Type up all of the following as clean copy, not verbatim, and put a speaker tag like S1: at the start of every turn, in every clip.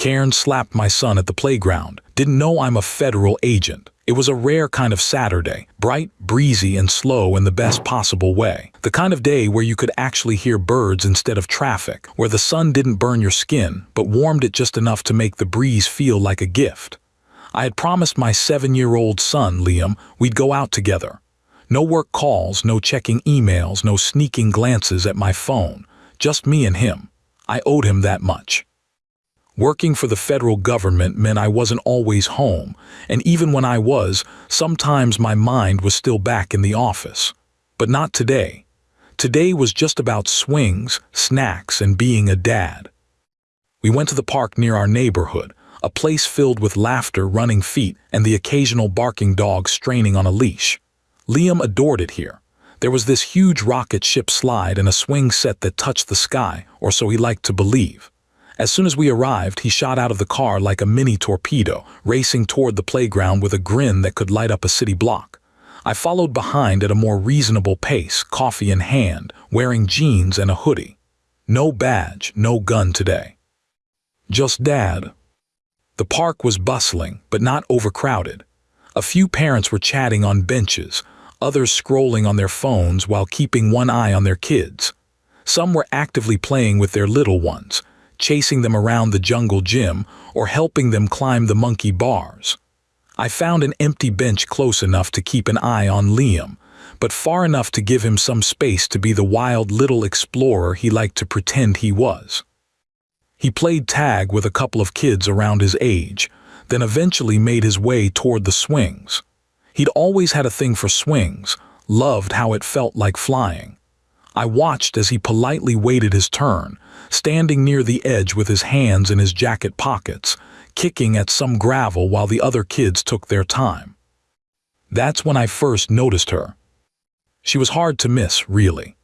S1: Karen slapped my son at the playground. Didn't know I'm a federal agent. It was a rare kind of Saturday, bright, breezy, and slow in the best possible way. The kind of day where you could actually hear birds instead of traffic, where the sun didn't burn your skin, but warmed it just enough to make the breeze feel like a gift. I had promised my 7-year-old son, Liam, we'd go out together. No work calls, no checking emails, no sneaking glances at my phone. Just me and him. I owed him that much. Working for the federal government meant I wasn't always home, and even when I was, sometimes my mind was still back in the office. But not today. Today was just about swings, snacks, and being a dad. We went to the park near our neighborhood, a place filled with laughter, running feet, and the occasional barking dog straining on a leash. Liam adored it here. There was this huge rocket ship slide and a swing set that touched the sky, or so he liked to believe. As soon as we arrived, he shot out of the car like a mini torpedo, racing toward the playground with a grin that could light up a city block. I followed behind at a more reasonable pace, coffee in hand, wearing jeans and a hoodie. No badge, no gun today. Just Dad. The park was bustling, but not overcrowded. A few parents were chatting on benches, others scrolling on their phones while keeping one eye on their kids. Some were actively playing with their little ones, chasing them around the jungle gym or helping them climb the monkey bars. I found an empty bench close enough to keep an eye on Liam, but far enough to give him some space to be the wild little explorer he liked to pretend he was. He played tag with a couple of kids around his age, then eventually made his way toward the swings. He'd always had a thing for swings, loved how it felt like flying. I watched as he politely waited his turn, standing near the edge with his hands in his jacket pockets, kicking at some gravel while the other kids took their time. That's when I first noticed her. She was hard to miss, really.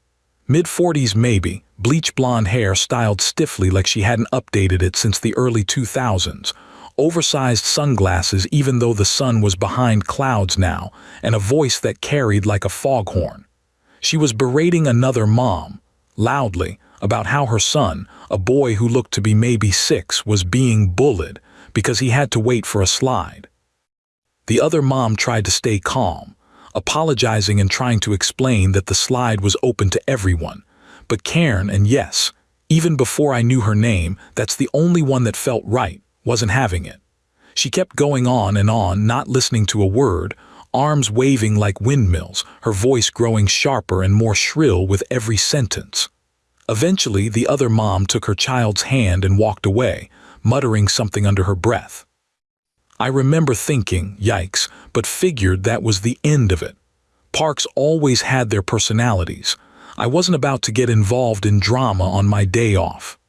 S1: Mid-40s maybe, bleach blonde hair styled stiffly like she hadn't updated it since the early 2000s, oversized sunglasses even though the sun was behind clouds now, and a voice that carried like a foghorn. She was berating another mom, loudly, about how her son, a boy who looked to be maybe 6, was being bullied because he had to wait for a slide. The other mom tried to stay calm, apologizing and trying to explain that the slide was open to everyone. But Karen, and yes, even before I knew her name, that's the only one that felt right, wasn't having it. She kept going on and on, not listening to a word, arms waving like windmills, her voice growing sharper and more shrill with every sentence. Eventually, the other mom took her child's hand and walked away, muttering something under her breath. I remember thinking, yikes, but figured that was the end of it. Parks always had their personalities. I wasn't about to get involved in drama on my day off.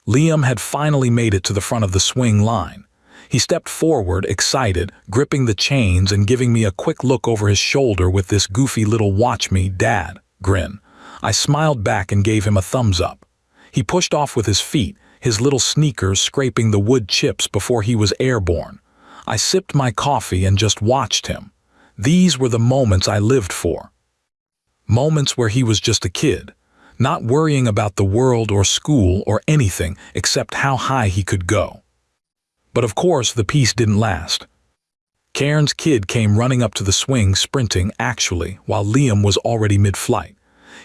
S1: Liam had finally made it to the front of the swing line. He stepped forward, excited, gripping the chains and giving me a quick look over his shoulder with this goofy little "watch me, Dad" grin. I smiled back and gave him a thumbs up. He pushed off with his feet, his little sneakers scraping the wood chips before he was airborne. I sipped my coffee and just watched him. These were the moments I lived for. Moments where he was just a kid, not worrying about the world or school or anything except how high he could go. But of course, the peace didn't last. Karen's kid came running up to the swing, sprinting, actually, while Liam was already mid-flight.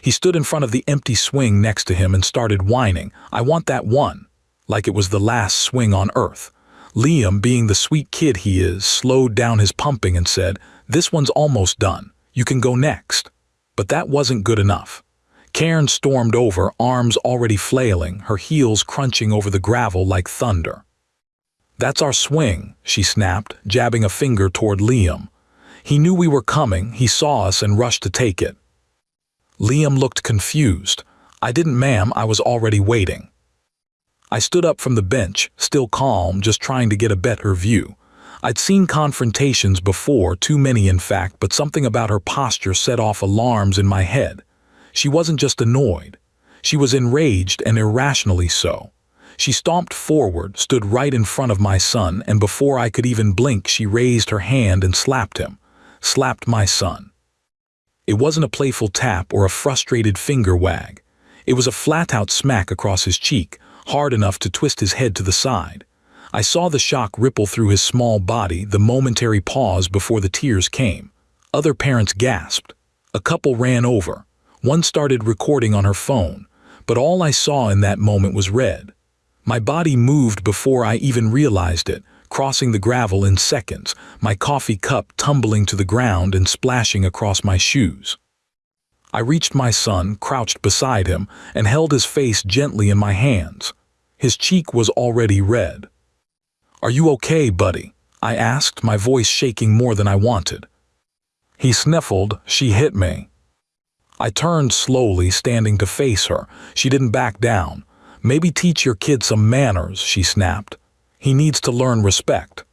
S1: He stood in front of the empty swing next to him and started whining, "I want that one," like it was the last swing on Earth. Liam, being the sweet kid he is, slowed down his pumping and said, "This one's almost done. You can go next." But that wasn't good enough. Karen stormed over, arms already flailing, her heels crunching over the gravel like thunder. "That's our swing," she snapped, jabbing a finger toward Liam. He knew we were coming, he saw us and rushed to take it. Liam looked confused. "I didn't, ma'am, I was already waiting." I stood up from the bench, still calm, just trying to get a better view. I'd seen confrontations before, too many in fact, but something about her posture set off alarms in my head. She wasn't just annoyed. She was enraged, and irrationally so. She stomped forward, stood right in front of my son, and before I could even blink, she raised her hand and slapped him. Slapped my son. It wasn't a playful tap or a frustrated finger wag. It was a flat-out smack across his cheek, hard enough to twist his head to the side. I saw the shock ripple through his small body, the momentary pause before the tears came. Other parents gasped. A couple ran over. One started recording on her phone, but all I saw in that moment was red. My body moved before I even realized it, crossing the gravel in seconds, my coffee cup tumbling to the ground and splashing across my shoes. I reached my son, crouched beside him, and held his face gently in my hands. His cheek was already red. "Are you okay, buddy?" I asked, my voice shaking more than I wanted. He sniffled. "She hit me." I turned slowly, standing to face her. She didn't back down. "Maybe teach your kid some manners," she snapped. "He needs to learn respect."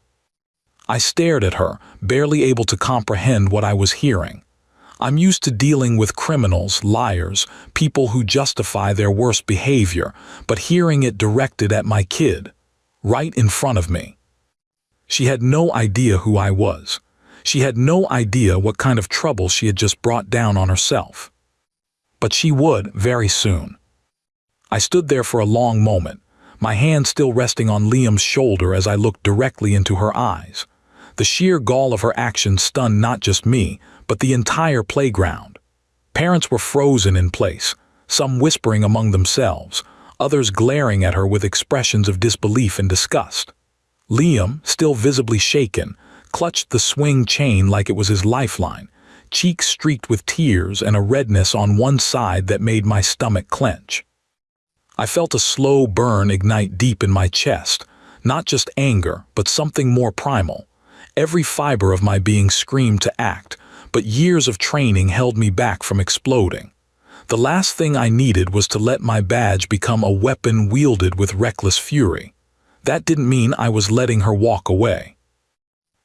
S1: I stared at her, barely able to comprehend what I was hearing. I'm used to dealing with criminals, liars, people who justify their worst behavior, but hearing it directed at my kid, right in front of me. She had no idea who I was. She had no idea what kind of trouble she had just brought down on herself. But she would very soon. I stood there for a long moment, my hand still resting on Liam's shoulder as I looked directly into her eyes. The sheer gall of her actions stunned not just me, but the entire playground. Parents were frozen in place, some whispering among themselves, others glaring at her with expressions of disbelief and disgust. Liam, still visibly shaken, clutched the swing chain like it was his lifeline, cheeks streaked with tears and a redness on one side that made my stomach clench. I felt a slow burn ignite deep in my chest, not just anger, but something more primal. Every fiber of my being screamed to act, but years of training held me back from exploding. The last thing I needed was to let my badge become a weapon wielded with reckless fury. That didn't mean I was letting her walk away.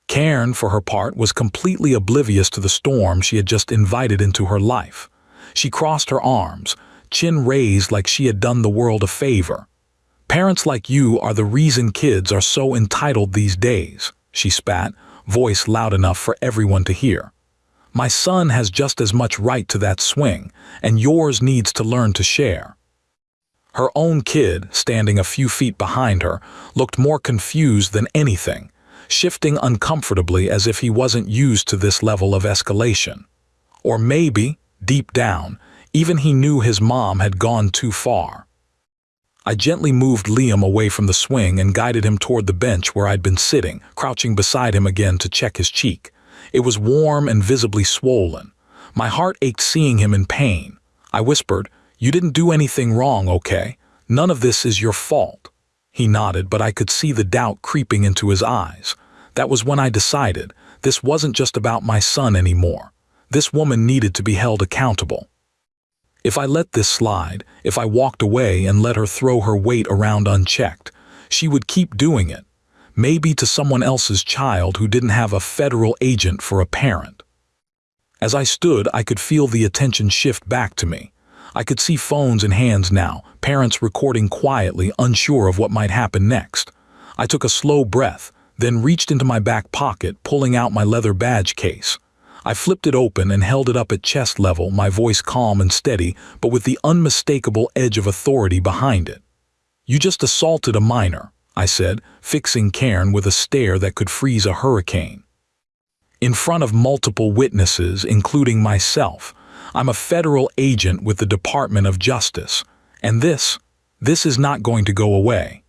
S1: Karen, for her part, was completely oblivious to the storm she had just invited into her life. She crossed her arms, chin raised like she had done the world a favor. "Parents like you are the reason kids are so entitled these days," she spat, voice loud enough for everyone to hear. "My son has just as much right to that swing, and yours needs to learn to share." Her own kid, standing a few feet behind her, looked more confused than anything, shifting uncomfortably as if he wasn't used to this level of escalation. Or maybe, deep down, even he knew his mom had gone too far. I gently moved Liam away from the swing and guided him toward the bench where I'd been sitting, crouching beside him again to check his cheek. It was warm and visibly swollen. My heart ached seeing him in pain. I whispered, "You didn't do anything wrong, okay? None of this is your fault." He nodded, but I could see the doubt creeping into his eyes. That was when I decided this wasn't just about my son anymore. This woman needed to be held accountable. If I let this slide, if I walked away and let her throw her weight around unchecked, she would keep doing it, maybe to someone else's child who didn't have a federal agent for a parent. As I stood, I could feel the attention shift back to me. I could see phones in hands now, parents recording quietly, unsure of what might happen next. I took a slow breath, then reached into my back pocket, pulling out my leather badge case. I flipped it open and held it up at chest level, my voice calm and steady, but with the unmistakable edge of authority behind it. "You just assaulted a minor," I said, fixing Karen with a stare that could freeze a hurricane. "In front of multiple witnesses, including myself. I'm a federal agent with the Department of Justice, and this is not going to go away."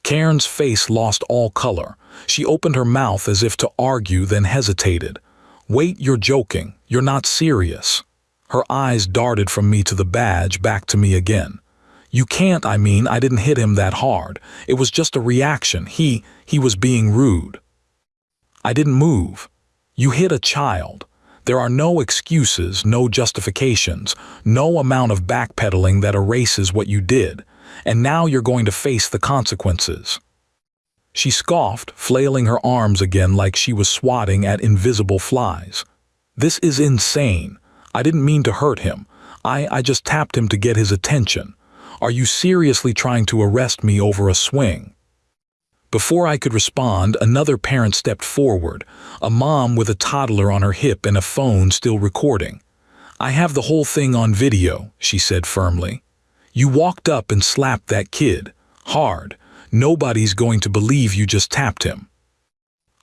S1: Karen's face lost all color. She opened her mouth as if to argue, then hesitated. "Wait, you're joking. You're not serious." Her eyes darted from me to the badge, back to me again. "You can't, I didn't hit him that hard. It was just a reaction. He was being rude." I didn't move. "You hit a child. There are no excuses, no justifications, no amount of backpedaling that erases what you did, and now you're going to face the consequences." She scoffed, flailing her arms again like she was swatting at invisible flies. "This is insane. I didn't mean to hurt him. I just tapped him to get his attention. Are you seriously trying to arrest me over a swing?" Before I could respond, another parent stepped forward, a mom with a toddler on her hip and a phone still recording. "I have the whole thing on video," she said firmly. "You walked up and slapped that kid. Hard. Nobody's going to believe you just tapped him."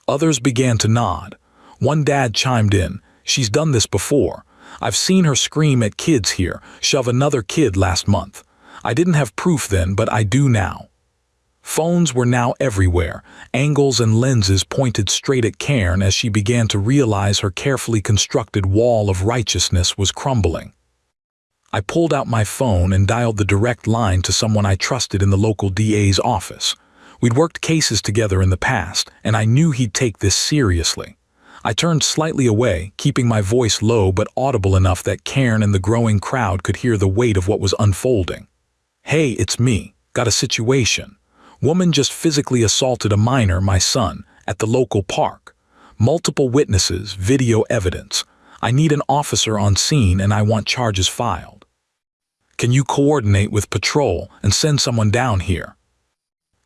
S1: Others began to nod. One dad chimed in, "She's done this before. I've seen her scream at kids here, shove another kid last month. I didn't have proof then, but I do now." Phones were now everywhere. Angles and lenses pointed straight at Cairn as she began to realize her carefully constructed wall of righteousness was crumbling. I pulled out my phone and dialed the direct line to someone I trusted in the local DA's office. We'd worked cases together in the past, and I knew he'd take this seriously. I turned slightly away, keeping my voice low but audible enough that Cairn and the growing crowd could hear the weight of what was unfolding. "Hey, it's me. Got a situation. Woman just physically assaulted a minor, my son, at the local park. Multiple witnesses, video evidence. I need an officer on scene and I want charges filed. Can you coordinate with patrol and send someone down here?"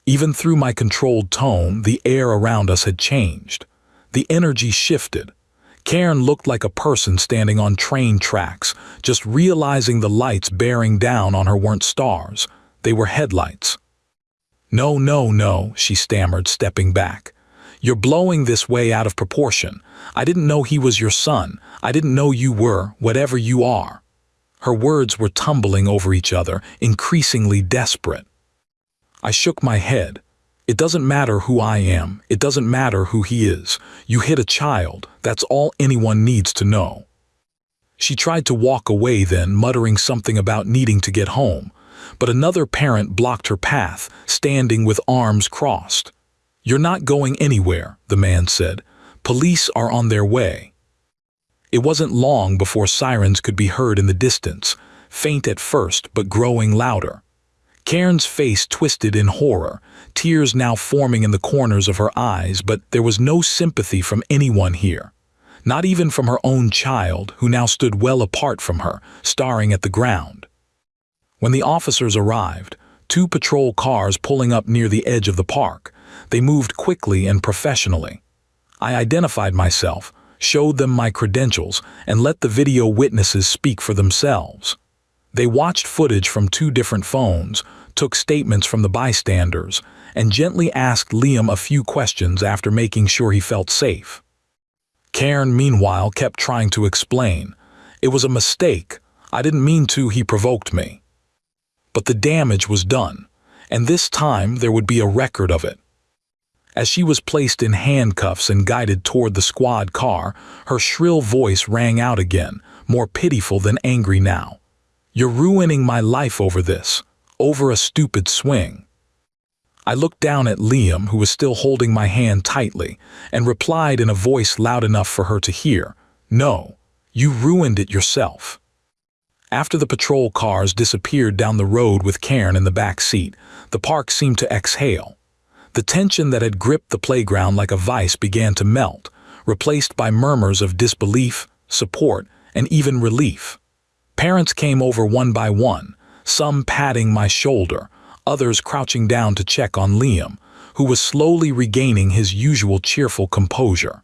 S1: Even through my controlled tone, the air around us had changed. The energy shifted. Cairn looked like a person standing on train tracks, just realizing the lights bearing down on her weren't stars. They were headlights. "No, no, no," she stammered, stepping back. "You're blowing this way out of proportion. I didn't know he was your son. I didn't know you were, whatever you are." Her words were tumbling over each other, increasingly desperate. I shook my head. "It doesn't matter who I am. It doesn't matter who he is. You hit a child. That's all anyone needs to know." She tried to walk away then, muttering something about needing to get home. But another parent blocked her path, standing with arms crossed. "You're not going anywhere," the man said. "Police are on their way." It wasn't long before sirens could be heard in the distance, faint at first but growing louder. Cairn's face twisted in horror, tears now forming in the corners of her eyes, but there was no sympathy from anyone here. Not even from her own child, who now stood well apart from her, staring at the ground. When the officers arrived, 2 patrol cars pulling up near the edge of the park, they moved quickly and professionally. I identified myself, showed them my credentials, and let the video witnesses speak for themselves. They watched footage from 2 different phones, took statements from the bystanders, and gently asked Liam a few questions after making sure he felt safe. Cairn, meanwhile, kept trying to explain. "It was a mistake. I didn't mean to, he provoked me." But the damage was done, and this time there would be a record of it. As she was placed in handcuffs and guided toward the squad car, her shrill voice rang out again, more pitiful than angry now. "You're ruining my life over this, over a stupid swing." I looked down at Liam, who was still holding my hand tightly, and replied in a voice loud enough for her to hear, "No, you ruined it yourself." After the patrol cars disappeared down the road with Cairn in the back seat, the park seemed to exhale. The tension that had gripped the playground like a vice began to melt, replaced by murmurs of disbelief, support, and even relief. Parents came over one by one, some patting my shoulder, others crouching down to check on Liam, who was slowly regaining his usual cheerful composure.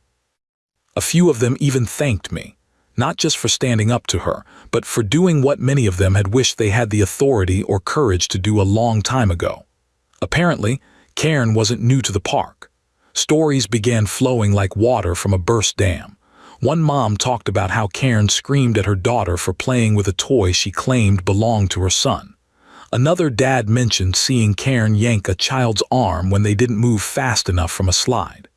S1: A few of them even thanked me, not just for standing up to her, but for doing what many of them had wished they had the authority or courage to do a long time ago. Apparently, Cairn wasn't new to the park. Stories began flowing like water from a burst dam. One mom talked about how Cairn screamed at her daughter for playing with a toy she claimed belonged to her son. Another dad mentioned seeing Cairn yank a child's arm when they didn't move fast enough from a slide.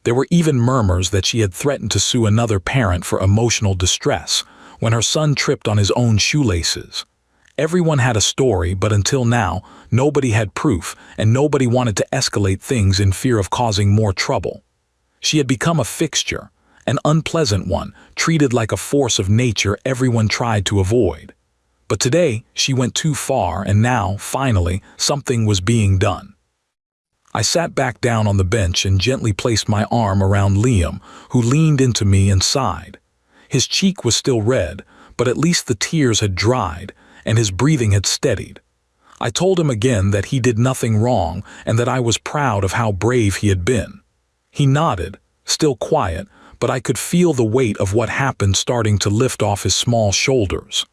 S1: There were even murmurs that she had threatened to sue another parent for emotional distress when her son tripped on his own shoelaces. Everyone had a story, but until now, nobody had proof, and nobody wanted to escalate things in fear of causing more trouble. She had become a fixture, an unpleasant one, treated like a force of nature everyone tried to avoid. But today, she went too far, and now, finally, something was being done. I sat back down on the bench and gently placed my arm around Liam, who leaned into me and sighed. His cheek was still red, but at least the tears had dried, and his breathing had steadied. I told him again that he did nothing wrong and that I was proud of how brave he had been. He nodded, still quiet, but I could feel the weight of what happened starting to lift off his small shoulders.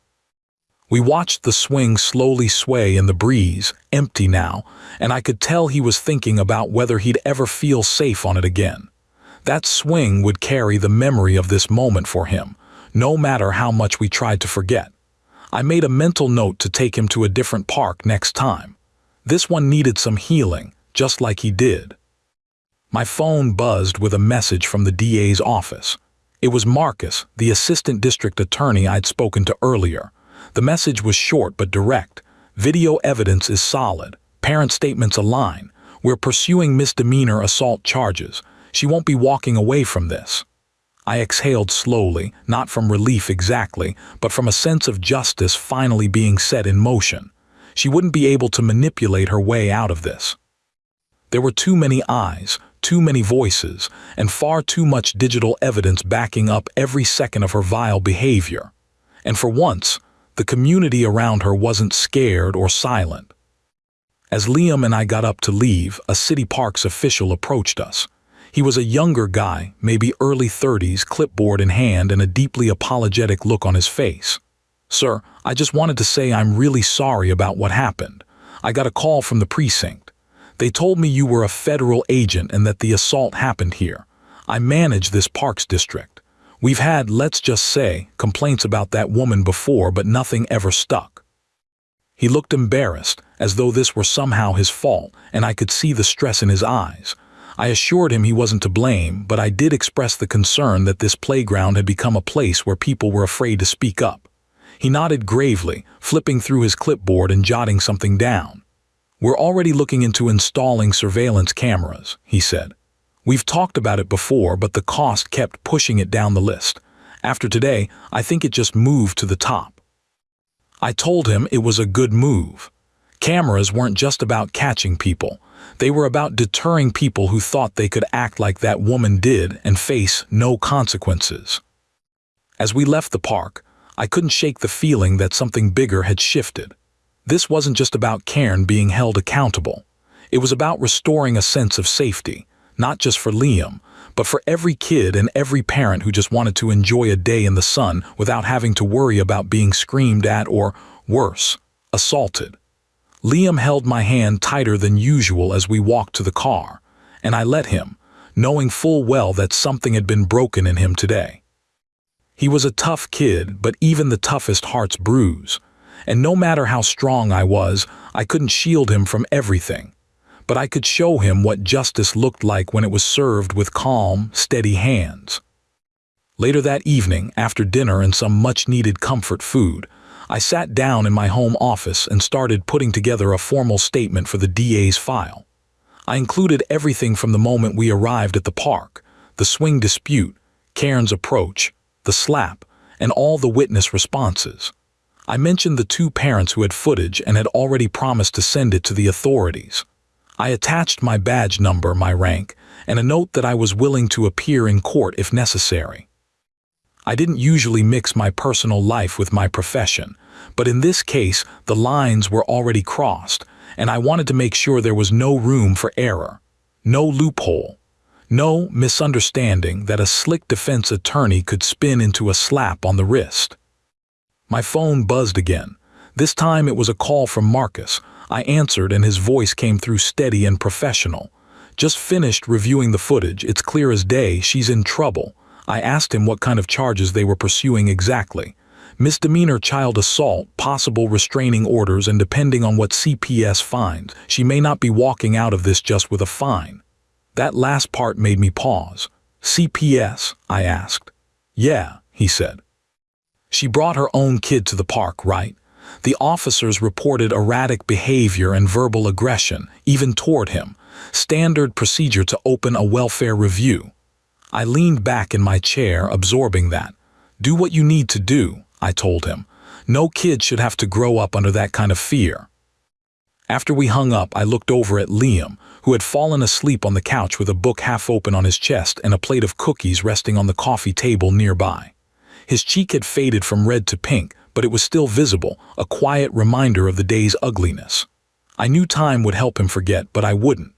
S1: We watched the swing slowly sway in the breeze, empty now, and I could tell he was thinking about whether he'd ever feel safe on it again. That swing would carry the memory of this moment for him, no matter how much we tried to forget. I made a mental note to take him to a different park next time. This one needed some healing, just like he did. My phone buzzed with a message from the DA's office. It was Marcus, the assistant district attorney I'd spoken to earlier. The message was short but direct. Video evidence is solid. Parent statements align. We're pursuing misdemeanor assault charges. She won't be walking away from this. I exhaled slowly, not from relief exactly, but from a sense of justice finally being set in motion. She wouldn't be able to manipulate her way out of this. There were too many eyes, too many voices, and far too much digital evidence backing up every second of her vile behavior. And for once, the community around her wasn't scared or silent. As Liam and I got up to leave, a city parks official approached us. He was a younger guy, maybe early 30s, clipboard in hand and a deeply apologetic look on his face. "Sir, I just wanted to say I'm really sorry about what happened. I got a call from the precinct. They told me you were a federal agent and that the assault happened here. I manage this parks district. We've had, let's just say, complaints about that woman before, but nothing ever stuck." He looked embarrassed, as though this were somehow his fault, and I could see the stress in his eyes. I assured him he wasn't to blame, but I did express the concern that this playground had become a place where people were afraid to speak up. He nodded gravely, flipping through his clipboard and jotting something down. "We're already looking into installing surveillance cameras," he said. "We've talked about it before, but the cost kept pushing it down the list. After today, I think it just moved to the top." I told him it was a good move. Cameras weren't just about catching people. They were about deterring people who thought they could act like that woman did and face no consequences. As we left the park, I couldn't shake the feeling that something bigger had shifted. This wasn't just about Cairn being held accountable. It was about restoring a sense of safety, not just for Liam, but for every kid and every parent who just wanted to enjoy a day in the sun without having to worry about being screamed at or, worse, assaulted. Liam held my hand tighter than usual as we walked to the car, and I let him, knowing full well that something had been broken in him today. He was a tough kid, but even the toughest hearts bruise, and no matter how strong I was, I couldn't shield him from everything. But I could show him what justice looked like when it was served with calm, steady hands. Later that evening, after dinner and some much-needed comfort food, I sat down in my home office and started putting together a formal statement for the DA's file. I included everything from the moment we arrived at the park, the swing dispute, Cairn's approach, the slap, and all the witness responses. I mentioned the two parents who had footage and had already promised to send it to the authorities. I attached my badge number, my rank, and a note that I was willing to appear in court if necessary. I didn't usually mix my personal life with my profession, but in this case, the lines were already crossed, and I wanted to make sure there was no room for error, no loophole, no misunderstanding that a slick defense attorney could spin into a slap on the wrist. My phone buzzed again. This time it was a call from Marcus. I answered and his voice came through steady and professional. "Just finished reviewing the footage. It's clear as day she's in trouble." I asked him what kind of charges they were pursuing exactly. "Misdemeanor child assault, possible restraining orders, and depending on what CPS finds, she may not be walking out of this just with a fine." That last part made me pause. "CPS?" I asked. "Yeah," he said. "She brought her own kid to the park, right? The officers reported erratic behavior and verbal aggression, even toward him. Standard procedure to open a welfare review." I leaned back in my chair, absorbing that. "Do what you need to do," I told him. "No kid should have to grow up under that kind of fear." After we hung up, I looked over at Liam, who had fallen asleep on the couch with a book half open on his chest and a plate of cookies resting on the coffee table nearby. His cheek had faded from red to pink, but it was still visible, a quiet reminder of the day's ugliness. I knew time would help him forget, but I wouldn't.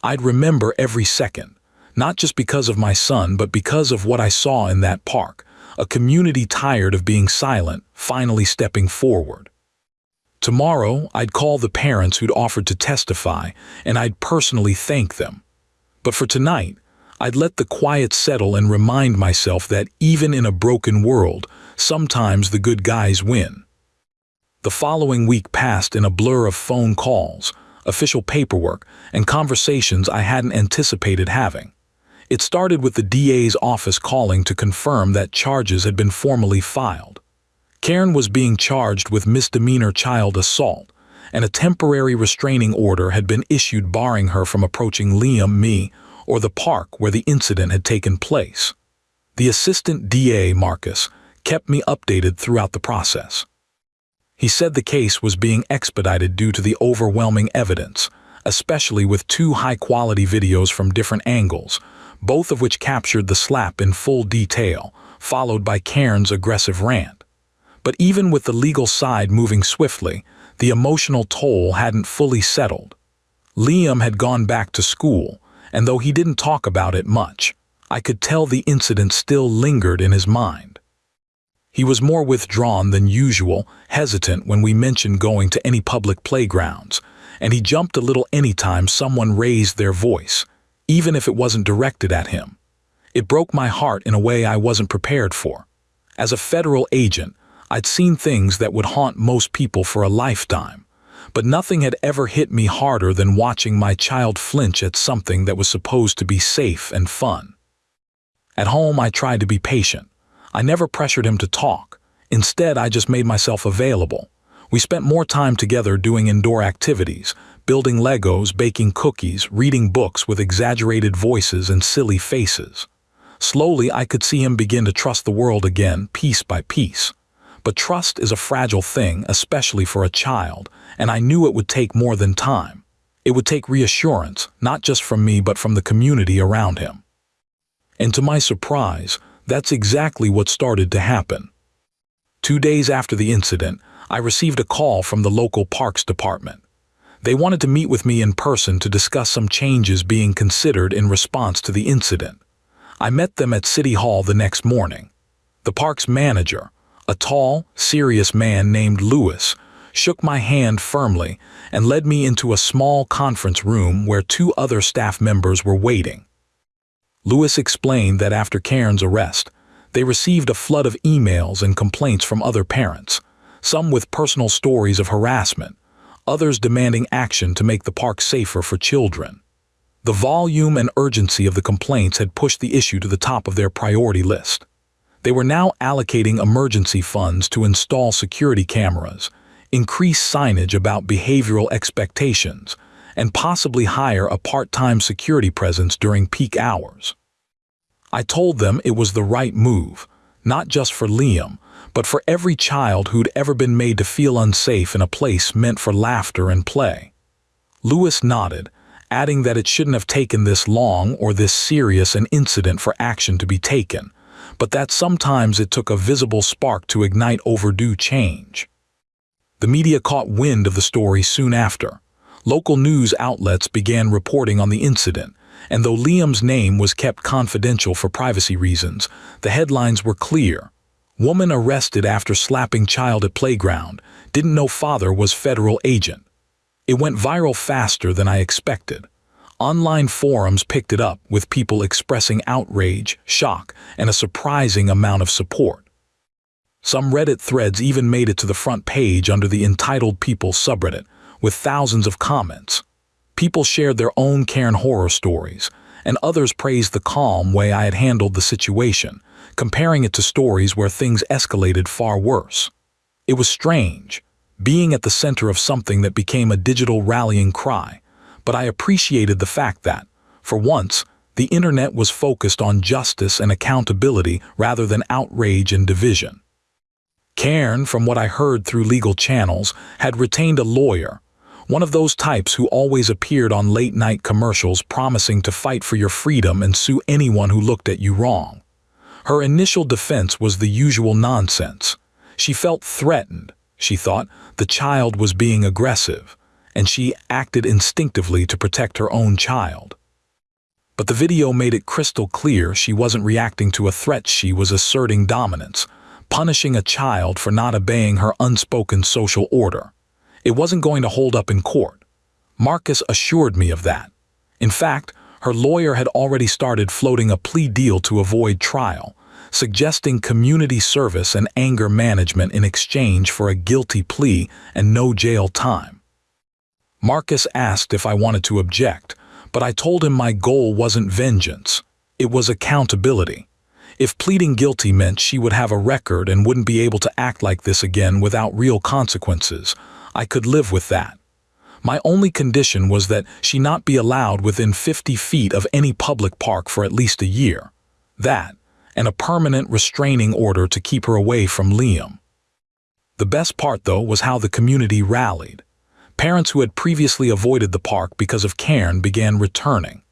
S1: I'd remember every second. Not just because of my son, but because of what I saw in that park, a community tired of being silent, finally stepping forward. Tomorrow, I'd call the parents who'd offered to testify, and I'd personally thank them. But for tonight, I'd let the quiet settle and remind myself that even in a broken world, sometimes the good guys win. The following week passed in a blur of phone calls, official paperwork, and conversations I hadn't anticipated having. It started with the DA's office calling to confirm that charges had been formally filed. Karen was being charged with misdemeanor child assault, and a temporary restraining order had been issued barring her from approaching Liam, me, or the park where the incident had taken place. The assistant DA, Marcus, kept me updated throughout the process. He said the case was being expedited due to the overwhelming evidence, especially with 2 high-quality videos from different angles, both of which captured the slap in full detail, followed by Karen's aggressive rant. But even with the legal side moving swiftly, the emotional toll hadn't fully settled. Liam had gone back to school, and though he didn't talk about it much, I could tell the incident still lingered in his mind. He was more withdrawn than usual, hesitant when we mentioned going to any public playgrounds, and he jumped a little anytime someone raised their voice, even if it wasn't directed at him. It broke my heart in a way I wasn't prepared for. As a federal agent, I'd seen things that would haunt most people for a lifetime, but nothing had ever hit me harder than watching my child flinch at something that was supposed to be safe and fun. At home, I tried to be patient. I never pressured him to talk. Instead, I just made myself available. We spent more time together doing indoor activities, building Legos, baking cookies, reading books with exaggerated voices and silly faces. Slowly, I could see him begin to trust the world again, piece by piece. But trust is a fragile thing, especially for a child, and I knew it would take more than time. It would take reassurance, not just from me but from the community around him. And to my surprise, that's exactly what started to happen. 2 days after the incident, I received a call from the local parks department. They wanted to meet with me in person to discuss some changes being considered in response to the incident. I met them at City Hall the next morning. The park's manager, a tall, serious man named Lewis, shook my hand firmly and led me into a small conference room where 2 other staff members were waiting. Lewis explained that after Karen's arrest, they received a flood of emails and complaints from other parents, some with personal stories of harassment, others demanding action to make the park safer for children. The volume and urgency of the complaints had pushed the issue to the top of their priority list. They were now allocating emergency funds to install security cameras, increase signage about behavioral expectations, and possibly hire a part-time security presence during peak hours. I told them it was the right move, not just for Liam, but for every child who'd ever been made to feel unsafe in a place meant for laughter and play. Lewis nodded, adding that it shouldn't have taken this long or this serious an incident for action to be taken, but that sometimes it took a visible spark to ignite overdue change. The media caught wind of the story soon after. Local news outlets began reporting on the incident, and though Liam's name was kept confidential for privacy reasons, the headlines were clear. Woman arrested after slapping child at playground, didn't know father was federal agent. It went viral faster than I expected. Online forums picked it up, with people expressing outrage, shock, and a surprising amount of support. Some Reddit threads even made it to the front page under the EntitledPeople subreddit, with thousands of comments. People shared their own Karen horror stories, and others praised the calm way I had handled the situation, comparing it to stories where things escalated far worse. It was strange, being at the center of something that became a digital rallying cry, but I appreciated the fact that, for once, the internet was focused on justice and accountability rather than outrage and division. Karen, from what I heard through legal channels, had retained a lawyer, one of those types who always appeared on late-night commercials promising to fight for your freedom and sue anyone who looked at you wrong. Her initial defense was the usual nonsense. She felt threatened. She thought the child was being aggressive, and she acted instinctively to protect her own child. But the video made it crystal clear she wasn't reacting to a threat, she was asserting dominance, punishing a child for not obeying her unspoken social order. It wasn't going to hold up in court. Marcus assured me of that. In fact, her lawyer had already started floating a plea deal to avoid trial, suggesting community service and anger management in exchange for a guilty plea and no jail time. Marcus asked if I wanted to object, but I told him my goal wasn't vengeance. It was accountability. If pleading guilty meant she would have a record and wouldn't be able to act like this again without real consequences, I could live with that. My only condition was that she not be allowed within 50 feet of any public park for at least a year. That, and a permanent restraining order to keep her away from Liam. The best part, though, was how the community rallied. Parents who had previously avoided the park because of Cairn began returning.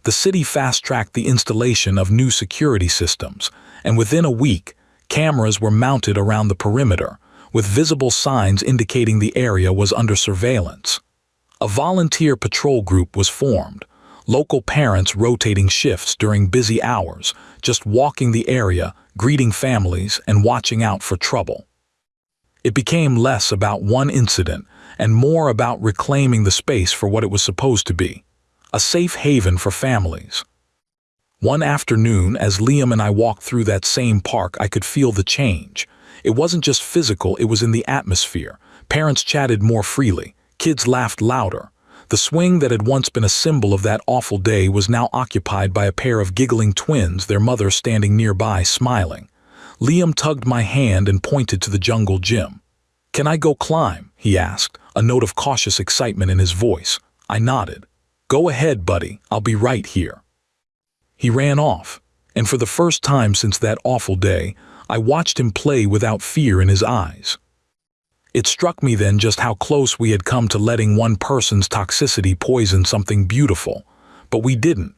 S1: The city fast-tracked the installation of new security systems, and within a week, cameras were mounted around the perimeter, with visible signs indicating the area was under surveillance. A volunteer patrol group was formed, local parents rotating shifts during busy hours, just walking the area, greeting families, and watching out for trouble. It became less about one incident and more about reclaiming the space for what it was supposed to be, a safe haven for families. One afternoon, as Liam and I walked through that same park, I could feel the change. It wasn't just physical, it was in the atmosphere. Parents chatted more freely. Kids laughed louder. The swing that had once been a symbol of that awful day was now occupied by a pair of giggling twins, their mother standing nearby, smiling. Liam tugged my hand and pointed to the jungle gym. "Can I go climb?" he asked, a note of cautious excitement in his voice. I nodded. "Go ahead, buddy. I'll be right here." He ran off, and for the first time since that awful day, I watched him play without fear in his eyes. It struck me then just how close we had come to letting one person's toxicity poison something beautiful. But we didn't.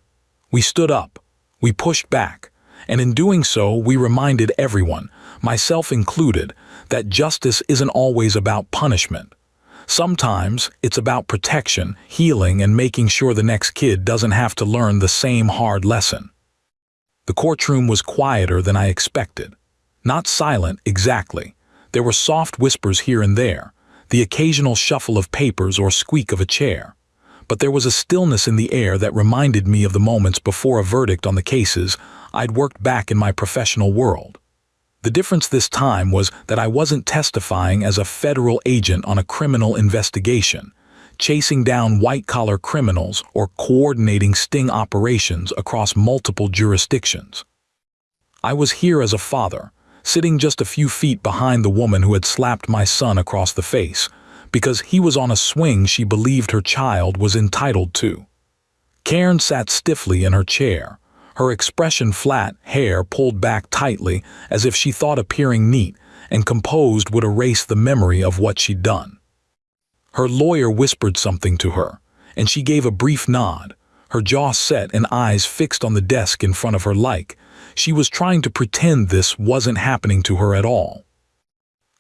S1: We stood up. We pushed back. And in doing so, we reminded everyone, myself included, that justice isn't always about punishment. Sometimes it's about protection, healing, and making sure the next kid doesn't have to learn the same hard lesson. The courtroom was quieter than I expected. Not silent, exactly. There were soft whispers here and there, the occasional shuffle of papers or squeak of a chair. But there was a stillness in the air that reminded me of the moments before a verdict on the cases I'd worked back in my professional world. The difference this time was that I wasn't testifying as a federal agent on a criminal investigation, chasing down white-collar criminals or coordinating sting operations across multiple jurisdictions. I was here as a father, sitting just a few feet behind the woman who had slapped my son across the face, because he was on a swing she believed her child was entitled to. Cairn sat stiffly in her chair, her expression flat, hair pulled back tightly as if she thought appearing neat and composed would erase the memory of what she'd done. Her lawyer whispered something to her, and she gave a brief nod, her jaw set and eyes fixed on the desk in front of her like she was trying to pretend this wasn't happening to her at all.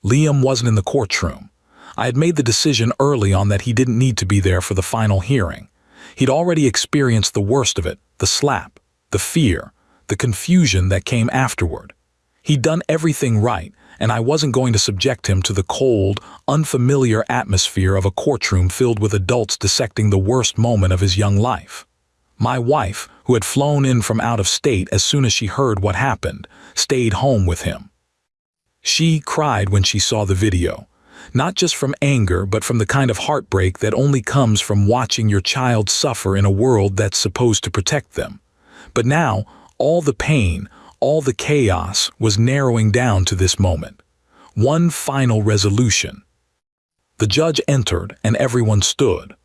S1: Liam wasn't in the courtroom. I had made the decision early on that he didn't need to be there for the final hearing. He'd already experienced the worst of it, the slap, the fear, the confusion that came afterward. He'd done everything right, and I wasn't going to subject him to the cold, unfamiliar atmosphere of a courtroom filled with adults dissecting the worst moment of his young life. My wife, who had flown in from out of state as soon as she heard what happened, stayed home with him. She cried when she saw the video, not just from anger but from the kind of heartbreak that only comes from watching your child suffer in a world that's supposed to protect them. But now, all the pain, all the chaos was narrowing down to this moment. One final resolution. The judge entered and everyone stood.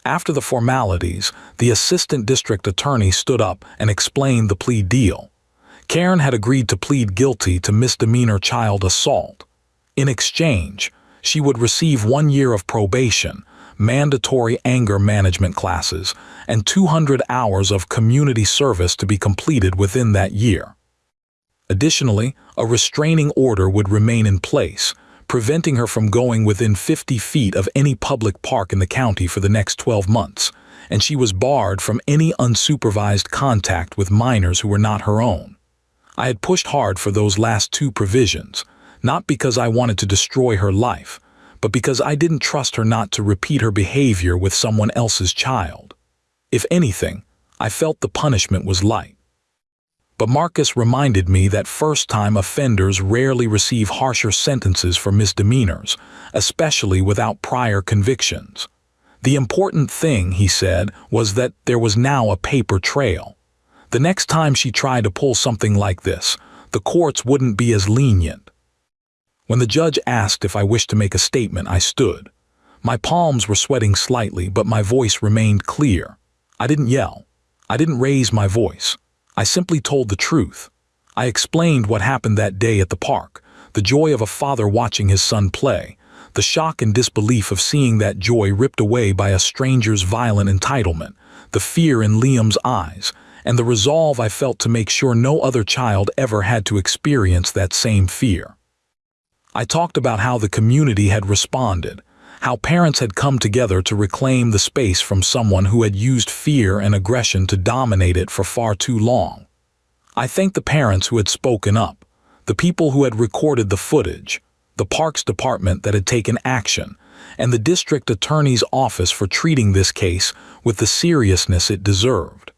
S1: After the formalities, the assistant district attorney stood up and explained the plea deal. Cairn had agreed to plead guilty to misdemeanor child assault. In exchange, she would receive 1 year of probation, mandatory anger management classes, and 200 hours of community service to be completed within that year. Additionally, a restraining order would remain in place, preventing her from going within 50 feet of any public park in the county for the next 12 months, and she was barred from any unsupervised contact with minors who were not her own. I had pushed hard for those last two provisions, not because I wanted to destroy her life, but because I didn't trust her not to repeat her behavior with someone else's child. If anything, I felt the punishment was light. But Marcus reminded me that first-time offenders rarely receive harsher sentences for misdemeanors, especially without prior convictions. The important thing, he said, was that there was now a paper trail. The next time she tried to pull something like this, the courts wouldn't be as lenient. When the judge asked if I wished to make a statement, I stood. My palms were sweating slightly, but my voice remained clear. I didn't yell. I didn't raise my voice. I simply told the truth. I explained what happened that day at the park, the joy of a father watching his son play, the shock and disbelief of seeing that joy ripped away by a stranger's violent entitlement, the fear in Liam's eyes, and the resolve I felt to make sure no other child ever had to experience that same fear. I talked about how the community had responded, how parents had come together to reclaim the space from someone who had used fear and aggression to dominate it for far too long. I thanked the parents who had spoken up, the people who had recorded the footage, the parks department that had taken action, and the district attorney's office for treating this case with the seriousness it deserved.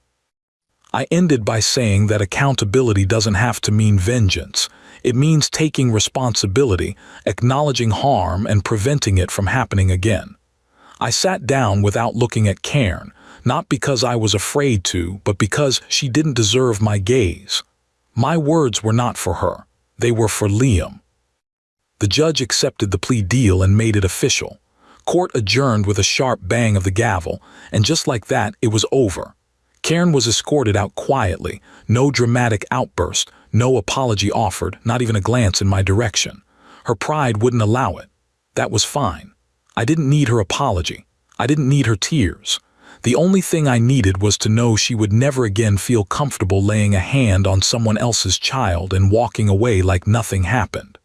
S1: I ended by saying that accountability doesn't have to mean vengeance. It means taking responsibility, acknowledging harm, and preventing it from happening again. I sat down without looking at Cairn, not because I was afraid to, but because she didn't deserve my gaze. My words were not for her. They were for Liam. The judge accepted the plea deal and made it official. Court adjourned with a sharp bang of the gavel, and just like that, it was over. Cairn was escorted out quietly, no dramatic outburst, no apology offered, not even a glance in my direction. Her pride wouldn't allow it. That was fine. I didn't need her apology. I didn't need her tears. The only thing I needed was to know she would never again feel comfortable laying a hand on someone else's child and walking away like nothing happened.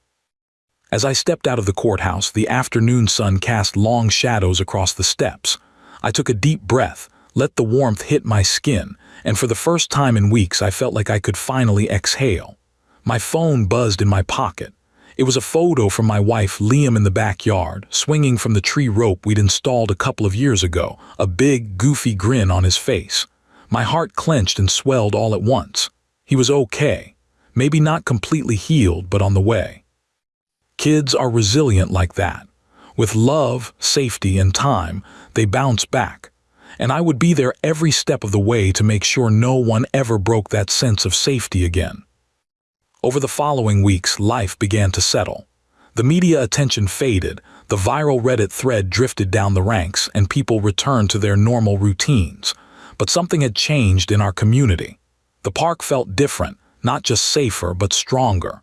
S1: As I stepped out of the courthouse, the afternoon sun cast long shadows across the steps. I took a deep breath, let the warmth hit my skin, and for the first time in weeks I felt like I could finally exhale. My phone buzzed in my pocket. It was a photo from my wife, Liam, in the backyard, swinging from the tree rope we'd installed a couple of years ago, a big, goofy grin on his face. My heart clenched and swelled all at once. He was okay. Maybe not completely healed, but on the way. Kids are resilient like that. With love, safety, and time, they bounce back. And I would be there every step of the way to make sure no one ever broke that sense of safety again. Over the following weeks, life began to settle. The media attention faded, the viral Reddit thread drifted down the ranks, and people returned to their normal routines. But something had changed in our community. The park felt different, not just safer, but stronger.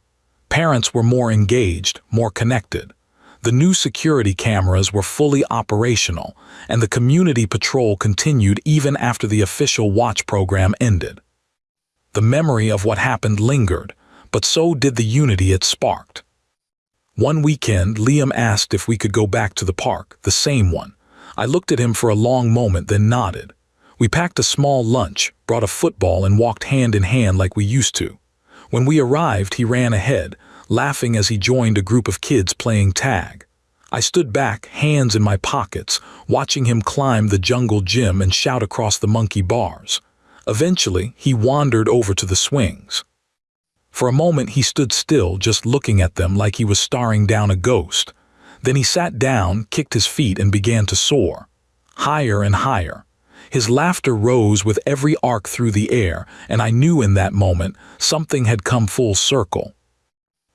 S1: Parents were more engaged, more connected. The new security cameras were fully operational, and the community patrol continued even after the official watch program ended. The memory of what happened lingered, but so did the unity it sparked. One weekend, Liam asked if we could go back to the park, the same one. I looked at him for a long moment, then nodded. We packed a small lunch, brought a football, and walked hand in hand like we used to. When we arrived, he ran ahead, laughing as he joined a group of kids playing tag. I stood back, hands in my pockets, watching him climb the jungle gym and shout across the monkey bars. Eventually, he wandered over to the swings. For a moment, he stood still, just looking at them like he was staring down a ghost. Then he sat down, kicked his feet, and began to soar. Higher and higher. His laughter rose with every arc through the air, and I knew in that moment something had come full circle.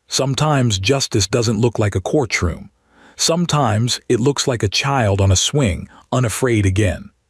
S1: Sometimes justice doesn't look like a courtroom. Sometimes it looks like a child on a swing, unafraid again.